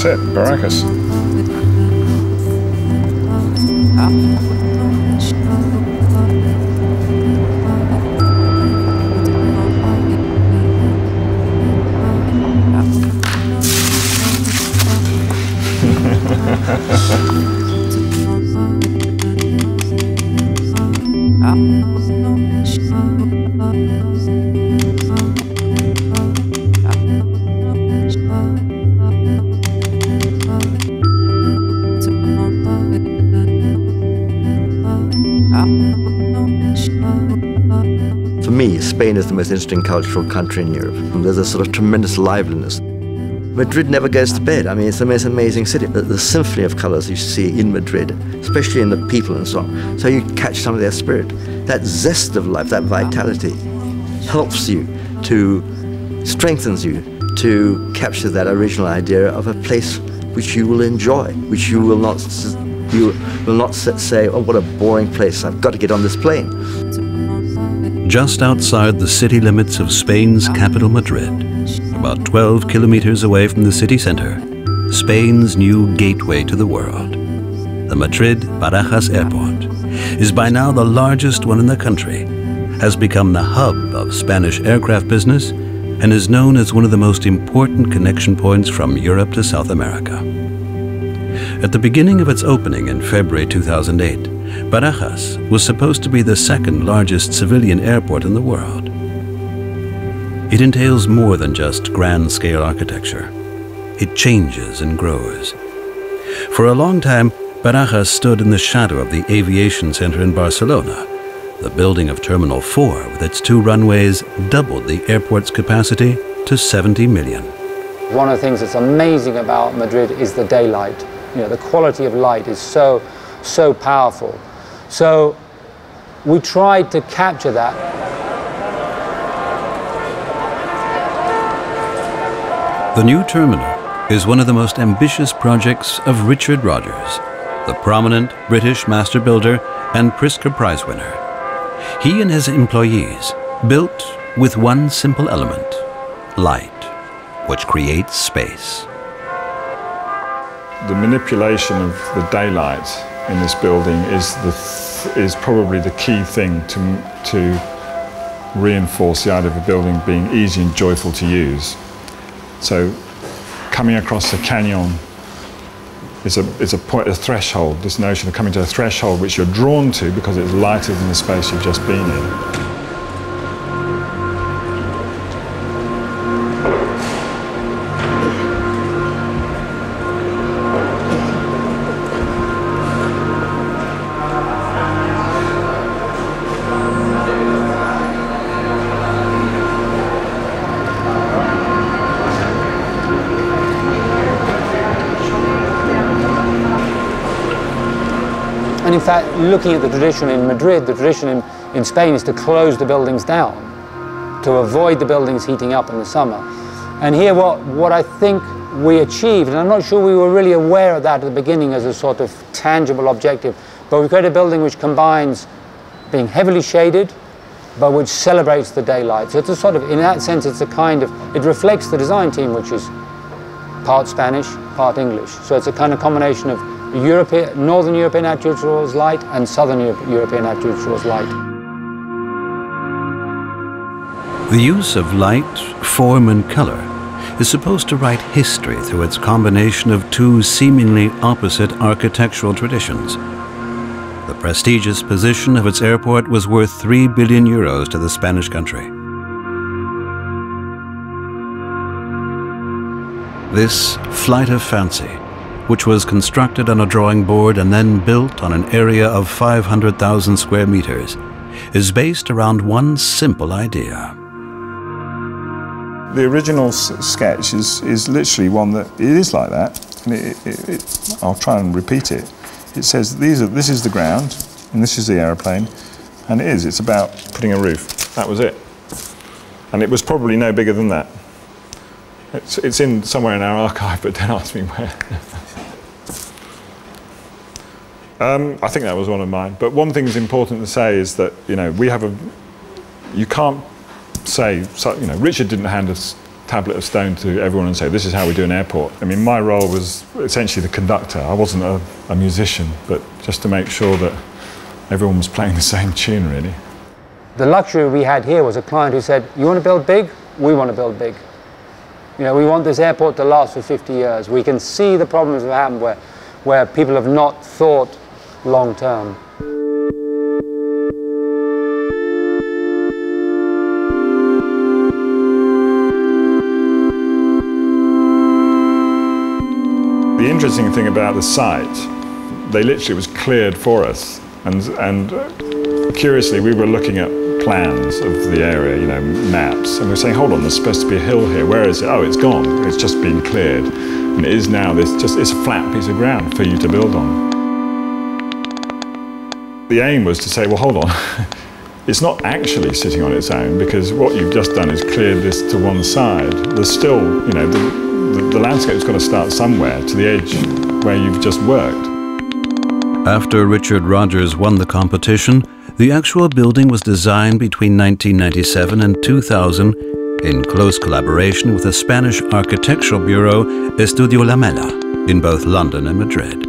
it, Barajas. For me, Spain is the most interesting cultural country in Europe. There's a sort of tremendous liveliness. Madrid never goes to bed. I mean, it's the most amazing city. The symphony of colors you see in Madrid, especially in the people and so on. So you catch some of their spirit. That zest of life, that vitality, helps you to, strengthens you to capture that original idea of a place which you will enjoy, which you will not say, oh, what a boring place, I've got to get on this plane. Just outside the city limits of Spain's capital, Madrid, about 12 kilometers away from the city center, Spain's new gateway to the world, the Madrid-Barajas airport, is by now the largest one in the country, has become the hub of Spanish aircraft business, and is known as one of the most important connection points from Europe to South America. At the beginning of its opening in February 2008, Barajas was supposed to be the second largest civilian airport in the world. It entails more than just grand-scale architecture. It changes and grows. For a long time, Barajas stood in the shadow of the aviation center in Barcelona. The building of Terminal 4 with its 2 runways doubled the airport's capacity to 70 million. One of the things that's amazing about Madrid is the daylight. You know, the quality of light is so powerful. So we tried to capture that. The new terminal is one of the most ambitious projects of Richard Rogers, the prominent British master builder and Pritzker Prize winner. He and his employees built with one simple element, light, which creates space. The manipulation of the daylight in this building is probably the key thing to reinforce the idea of a building being easy and joyful to use. So coming across the canyon is a threshold, this notion of coming to a threshold which you're drawn to because it's lighter than the space you've just been in. And in fact, looking at the tradition in Madrid, the tradition in Spain is to close the buildings down, to avoid the buildings heating up in the summer. And here what I think we achieved, and I'm not sure we were really aware of that at the beginning as a sort of tangible objective, but we created a building which combines being heavily shaded, but which celebrates the daylight. So it's a sort of, in that sense, it's a kind of, it reflects the design team, which is part Spanish, part English. So it's a kind of combination of Northern European attitude towards light and Southern European attitude towards light. The use of light, form and color is supposed to write history through its combination of 2 seemingly opposite architectural traditions. The prestigious position of its airport was worth 3 billion euros to the Spanish country. This flight of fancy, which was constructed on a drawing board and then built on an area of 500,000 square meters, is based around one simple idea. The original sketch is literally one that, it is like that, and I'll try and repeat it. It says this is the ground, and this is the aeroplane, and it's about putting a roof. That was it. And it was probably no bigger than that. It's in somewhere in our archive, but don't ask me where. I think that was one of mine. But one thing that's important to say is that, you know, you can't say, you know, Richard didn't hand us tablet of stone to everyone and say, this is how we do an airport. I mean, my role was essentially the conductor. I wasn't a musician, but just to make sure that everyone was playing the same tune, really. The luxury we had here was a client who said, you want to build big? We want to build big. You know, we want this airport to last for 50 years. We can see the problems that happen where people have not thought long term. The interesting thing about the site, they literally was cleared for us. And curiously, we were looking at plans of the area, you know, maps, and we were saying, hold on, there's supposed to be a hill here. Where is it? Oh, it's gone. It's just been cleared. And it is now it's a flat piece of ground for you to build on. The aim was to say, well, hold on. It's not actually sitting on its own, because what you've just done is cleared this to one side. There's still, you know, the landscape's got to start somewhere, to the edge where you've just worked. After Richard Rogers won the competition, the actual building was designed between 1997 and 2000 in close collaboration with the Spanish architectural bureau Estudio LAMELA in both London and Madrid.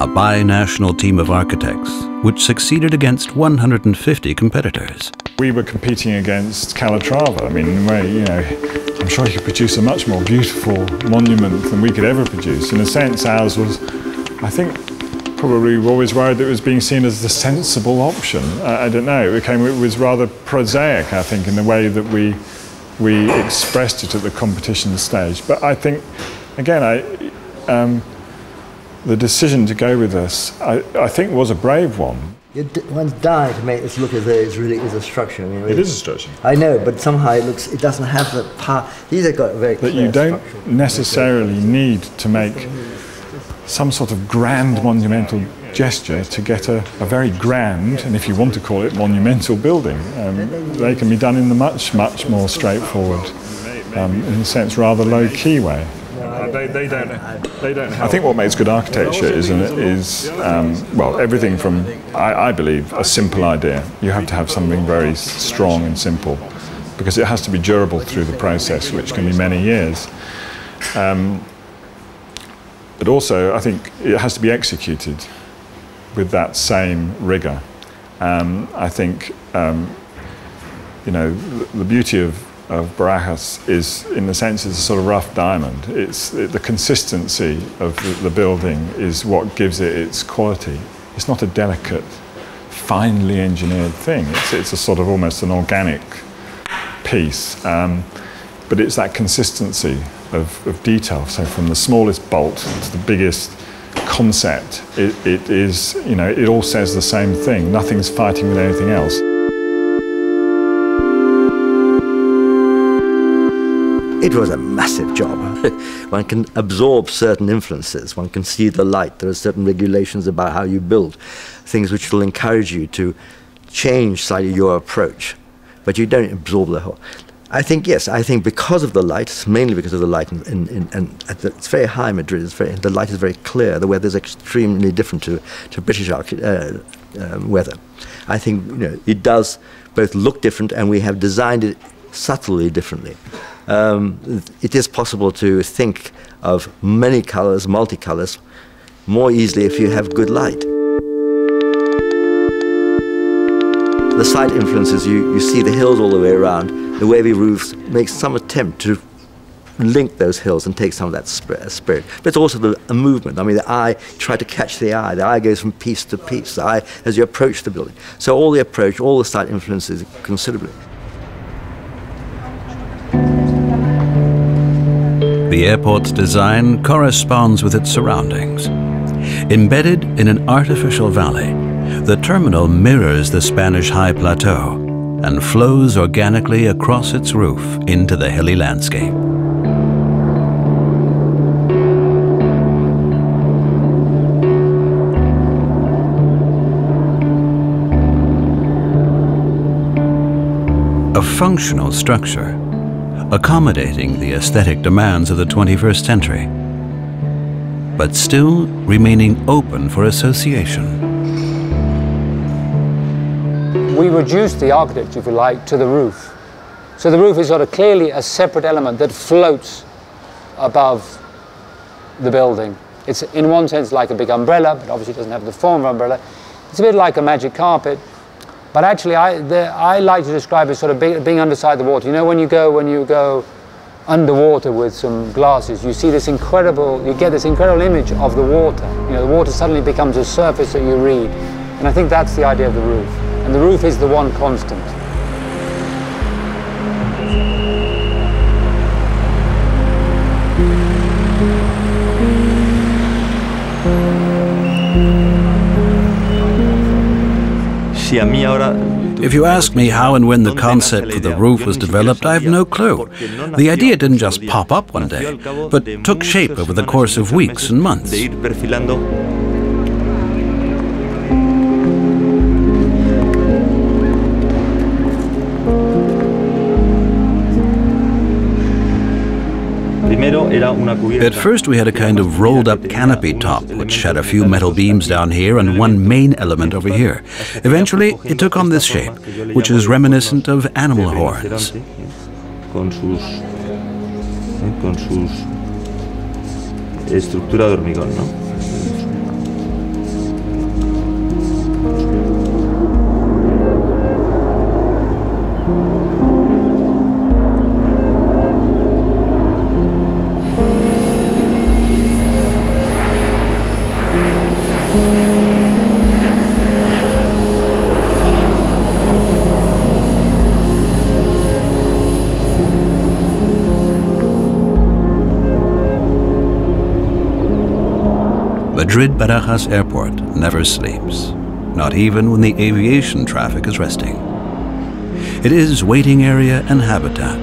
A bi-national team of architects which succeeded against 150 competitors. We were competing against Calatrava. I mean, in a way, you know, I'm sure you could produce a much more beautiful monument than we could ever produce. In a sense, ours was, I think, probably always worried that it was being seen as the sensible option. I don't know, it was rather prosaic, I think, in the way that we expressed it at the competition stage. But I think, again, the decision to go with this, I think, was a brave one. One's dying to make this look as though it really is a structure. I mean, it is a structure. I know, but somehow it doesn't have the power. These have got a very clear that you don't necessarily need to make some sort of grand monumental gesture to get a very grand, and if you want to call it monumental building. They can be done in the much more straightforward, in a sense, rather low-key way. They don't I think what makes good architecture is well, everything from, I believe, a simple idea. You have to have something very strong and simple, because it has to be durable through the process, which can be many years. But also, I think it has to be executed with that same rigour. I think, you know, the beauty of Barajas is, in the sense, it's a sort of rough diamond. The consistency of the building is what gives it its quality. It's not a delicate, finely engineered thing. It's a sort of almost an organic piece. But it's that consistency of detail. So from the smallest bolt to the biggest concept, it is, you know, it all says the same thing. Nothing's fighting with anything else. It was a massive job. One can absorb certain influences. One can see the light. There are certain regulations about how you build, things which will encourage you to change slightly your approach, but you don't absorb the whole. I think, yes, I think because of the light, mainly because of the light, it's very high in Madrid, the light is very clear, the weather is extremely different to British weather. I think, you know, it does both look different, and we have designed it subtly differently. It is possible to think of many colours, multicolours, more easily if you have good light. The site influences, you see the hills all the way around. The wavy roofs make some attempt to link those hills and take some of that spirit. But it's also a movement. I mean, the eye, try to catch the eye. The eye goes from piece to piece, the eye as you approach the building. So all the site influences considerably. The airport's design corresponds with its surroundings. Embedded in an artificial valley, the terminal mirrors the Spanish high plateau and flows organically across its roof into the hilly landscape. A functional structure, accommodating the aesthetic demands of the 21st century, but still remaining open for association. We reduced the architecture, if you like, to the roof. So the roof is sort of clearly a separate element that floats above the building. It's in one sense like a big umbrella, but obviously it doesn't have the form of an umbrella. It's a bit like a magic carpet, but actually I like to describe it sort of being underside the water. You know, when you go underwater with some glasses, you see this incredible, you get this incredible image of the water. You know, the water suddenly becomes a surface that you read. And I think that's the idea of the roof. And the roof is the one constant. If you ask me how and when the concept for the roof was developed, I have no clue. The idea didn't just pop up one day, but took shape over the course of weeks and months. At first we had a kind of rolled-up canopy top, which had a few metal beams down here and one main element over here. Eventually it took on this shape, which is reminiscent of animal horns. Con sus estructura de hormigón, ¿no? Madrid-Barajas airport never sleeps, not even when the aviation traffic is resting. It is waiting area and habitat,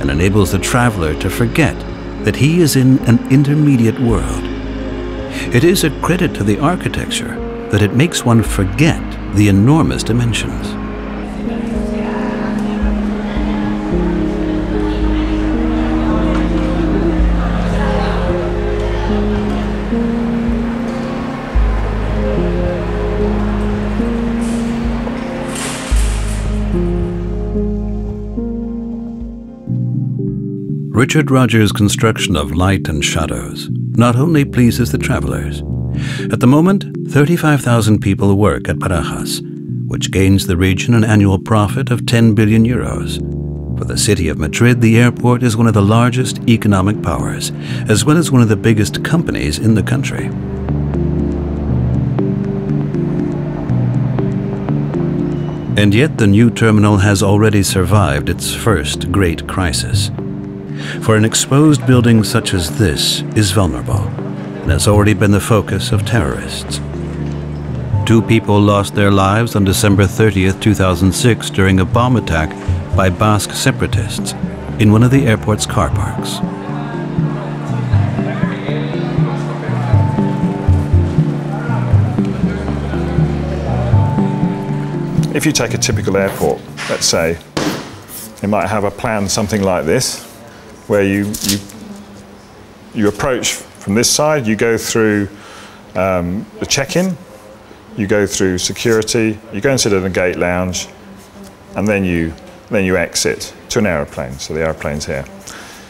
and enables the traveler to forget that he is in an intermediate world. It is a credit to the architecture that it makes one forget the enormous dimensions. Richard Rogers' construction of light and shadows not only pleases the travelers. At the moment, 35,000 people work at Barajas, which gains the region an annual profit of 10 billion euros. For the city of Madrid, the airport is one of the largest economic powers, as well as one of the biggest companies in the country. And yet the new terminal has already survived its first great crisis. For an exposed building such as this is vulnerable and has already been the focus of terrorists. 2 people lost their lives on December 30th, 2006 during a bomb attack by Basque separatists in one of the airport's car parks. If you take a typical airport, let's say, it might have a plan something like this, where you approach from this side, you go through the check-in, you go through security, you go and sit in the gate lounge, and then you exit to an aeroplane. So the aeroplane's here.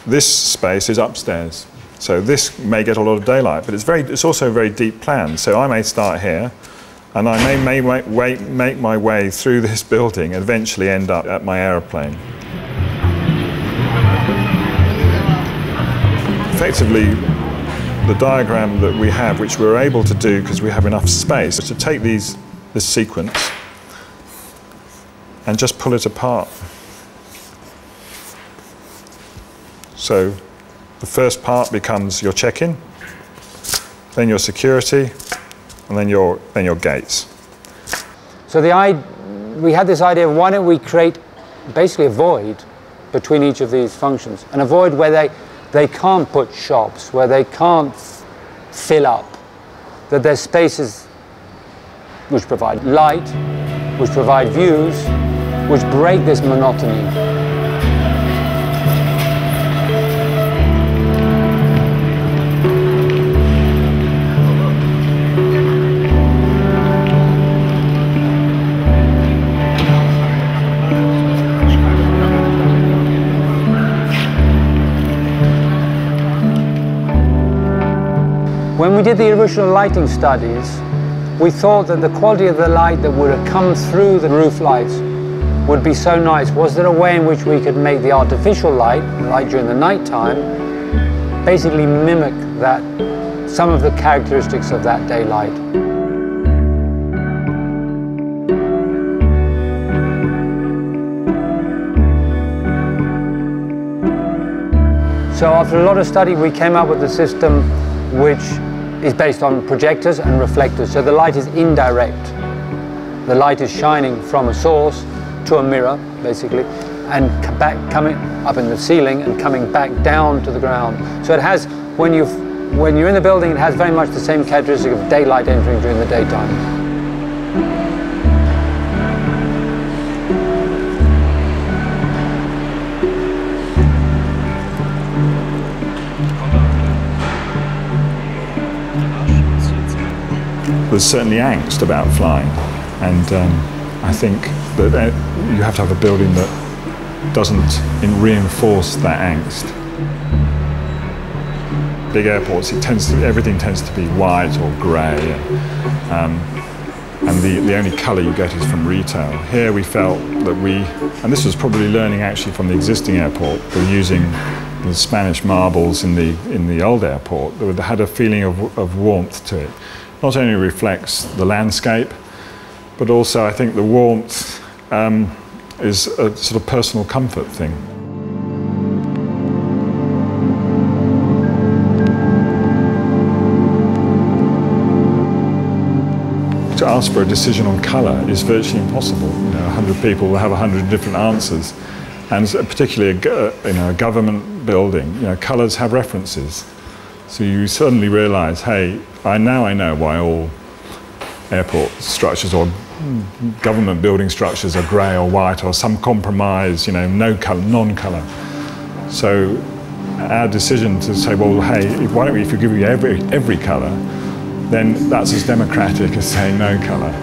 This space is upstairs, so this may get a lot of daylight, but it's also a very deep plan. So I may start here, and I may make my way through this building and eventually end up at my aeroplane. Effectively, the diagram that we have, which we're able to do because we have enough space, is to take this sequence and just pull it apart. So the first part becomes your check-in, then your security, and then your gates. So we had this idea of why don't we create basically a void between each of these functions, and a void where they can't put shops, where they can't fill up, that there's spaces which provide light, which provide views, which break this monotony. When we did the original lighting studies, we thought that the quality of the light that would have come through the roof lights would be so nice. Was there a way in which we could make the artificial light during the night time, basically mimic that, some of the characteristics of that daylight? So after a lot of study, we came up with a system which is based on projectors and reflectors. So the light is indirect. The light is shining from a source to a mirror, basically, and coming up in the ceiling and coming back down to the ground. So it has, when you're in the building, it has very much the same characteristic of daylight entering during the daytime. There's certainly angst about flying, and I think that you have to have a building that doesn't reinforce that angst. Big airports, everything tends to be white or grey, and the only colour you get is from retail. Here we felt that and this was probably learning actually from the existing airport, we're using the Spanish marbles in the old airport that had a feeling of warmth to it. Not only reflects the landscape, but also I think the warmth is a sort of personal comfort thing. To ask for a decision on colour is virtually impossible. 100 people will have 100 different answers, and particularly a government building, colours have references. So you suddenly realise, hey, now I know why all airport structures or government building structures are grey or white or some compromise, no colour, non-colour. So our decision to say, well, hey, why don't we, if we give you every colour, then that's as democratic as saying no colour.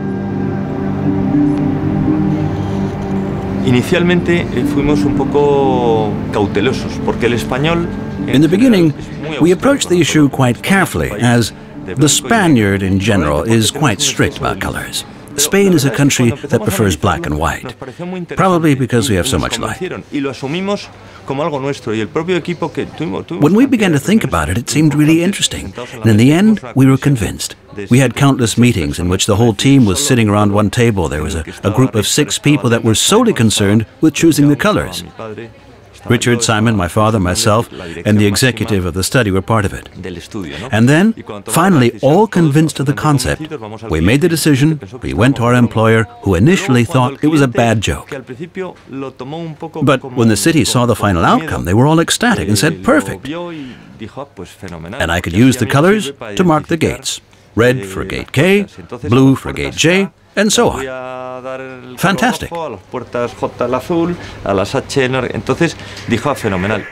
Inicialmente fuimos un poco cautelosos porque el español. In the beginning, we approached the issue quite carefully, as the Spaniard in general is quite strict about colors. Spain is a country that prefers black and white, probably because we have so much light. When we began to think about it, it seemed really interesting, and in the end, we were convinced. We had countless meetings in which the whole team was sitting around one table. There was a group of 6 people that were solely concerned with choosing the colors. Richard, Simon, my father, myself, and the executive of the study were part of it. And then, finally, all convinced of the concept, we made the decision, we went to our employer, who initially thought it was a bad joke. But when the city saw the final outcome, they were all ecstatic and said, perfect. And I could use the colors to mark the gates. Red for gate K, blue for gate J, and so on. Fantastic. Entonces dijo, fenomenal.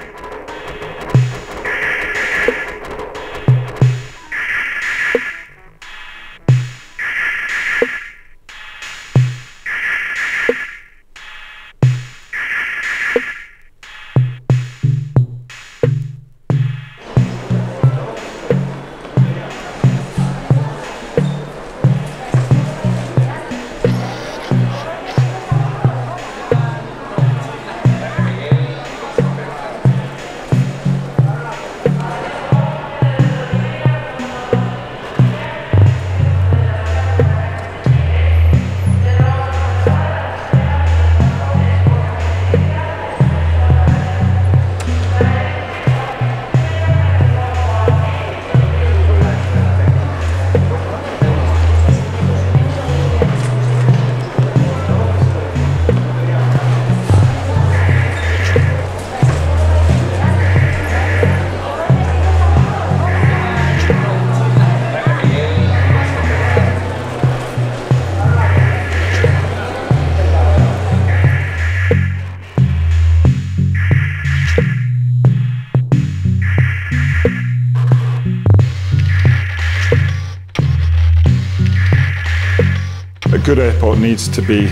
A good airport needs to be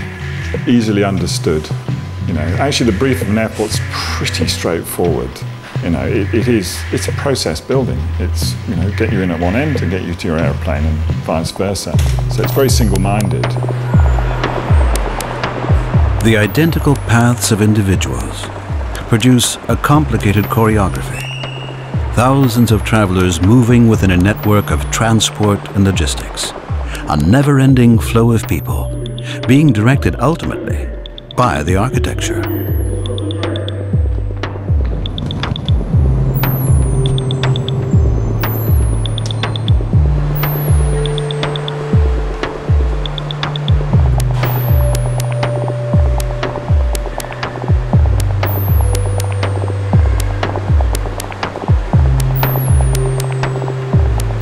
easily understood. Actually the brief of an airport's pretty straightforward. You know, it's a process building. It's, you know, get you in at one end and get you to your aeroplane and vice versa. So it's very single-minded. The identical paths of individuals produce a complicated choreography. Thousands of travelers moving within a network of transport and logistics. A never-ending flow of people being directed ultimately by the architecture.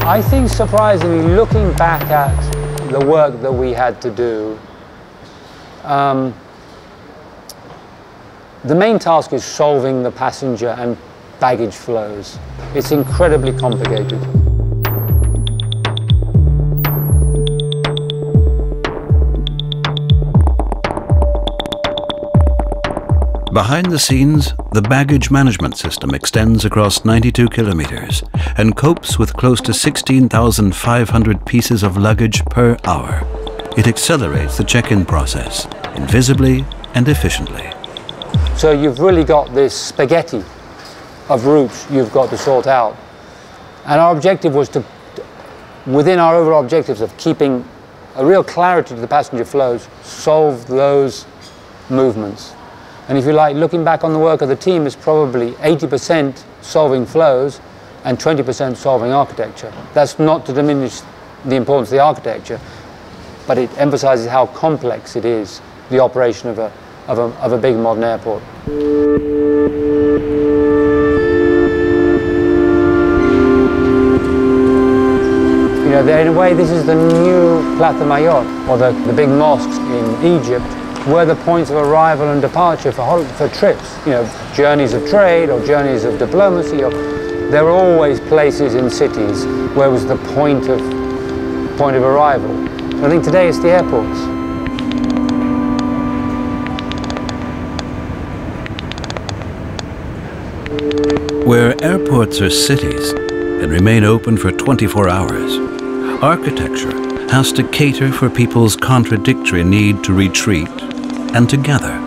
I think, surprisingly, looking back at the work that we had to do, the main task is solving the passenger and baggage flows. It's incredibly complicated. Behind the scenes, the baggage management system extends across 92 kilometers and copes with close to 16,500 pieces of luggage per hour. It accelerates the check-in process, invisibly and efficiently. So you've really got this spaghetti of routes you've got to sort out. And our objective was to, within our overall objectives of keeping a real clarity to the passenger flows, solve those movements. And if you like, looking back on the work of the team, is probably 80% solving flows and 20% solving architecture. That's not to diminish the importance of the architecture, but it emphasizes how complex it is, the operation of a big modern airport. You know, in a way, this is the new Plaza Mayor, or the big mosques in Egypt, were the points of arrival and departure for trips, you know, journeys of trade or journeys of diplomacy. There were always places in cities where it was the point of arrival. I think today it's the airports. Where airports are cities and remain open for 24 hours, architecture has to cater for people's contradictory need to retreat and to gather.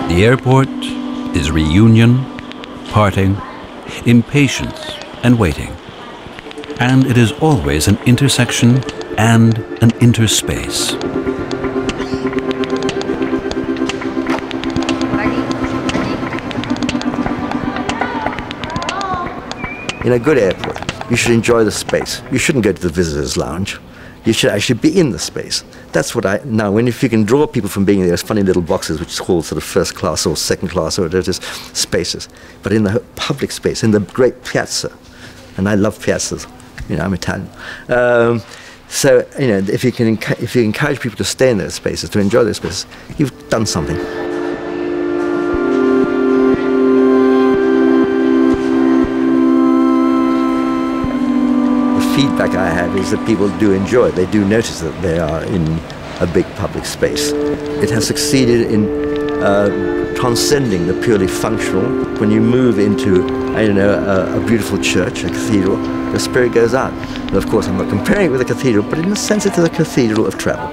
The airport is reunion, parting, impatience, and waiting. And it is always an intersection and an interspace. In a good airport, you should enjoy the space. You shouldn't go to the visitors' lounge. You should actually be in the space. That's what if you can draw people from being in those funny little boxes, which is called sort of first class or second class, or just spaces, but in the public space, in the great piazza, and I love piazzas, you know, I'm Italian. So, you know, if you encourage people to stay in those spaces, to enjoy those spaces, you've done something. Feedback I have is that people do enjoy it. They do notice that they are in a big public space. It has succeeded in transcending the purely functional. When you move into, I don't know, a beautiful church, a cathedral, the spirit goes out. And of course, I'm not comparing it with a cathedral, but in a sense, it is a cathedral of travel.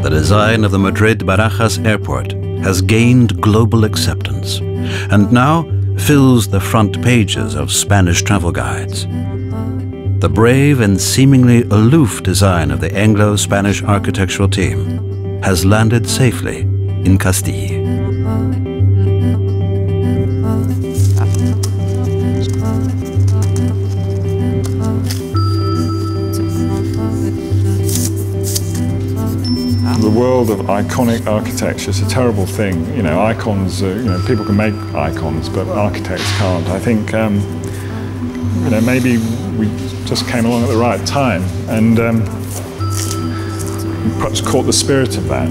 The design of the Madrid-Barajas airport has gained global acceptance and now fills the front pages of Spanish travel guides. The brave and seemingly aloof design of the Anglo-Spanish architectural team has landed safely in Castile. The world of iconic architecture is a terrible thing. You know, icons, you know, people can make icons, but architects can't. I think, you know, maybe we just came along at the right time, and perhaps caught the spirit of that.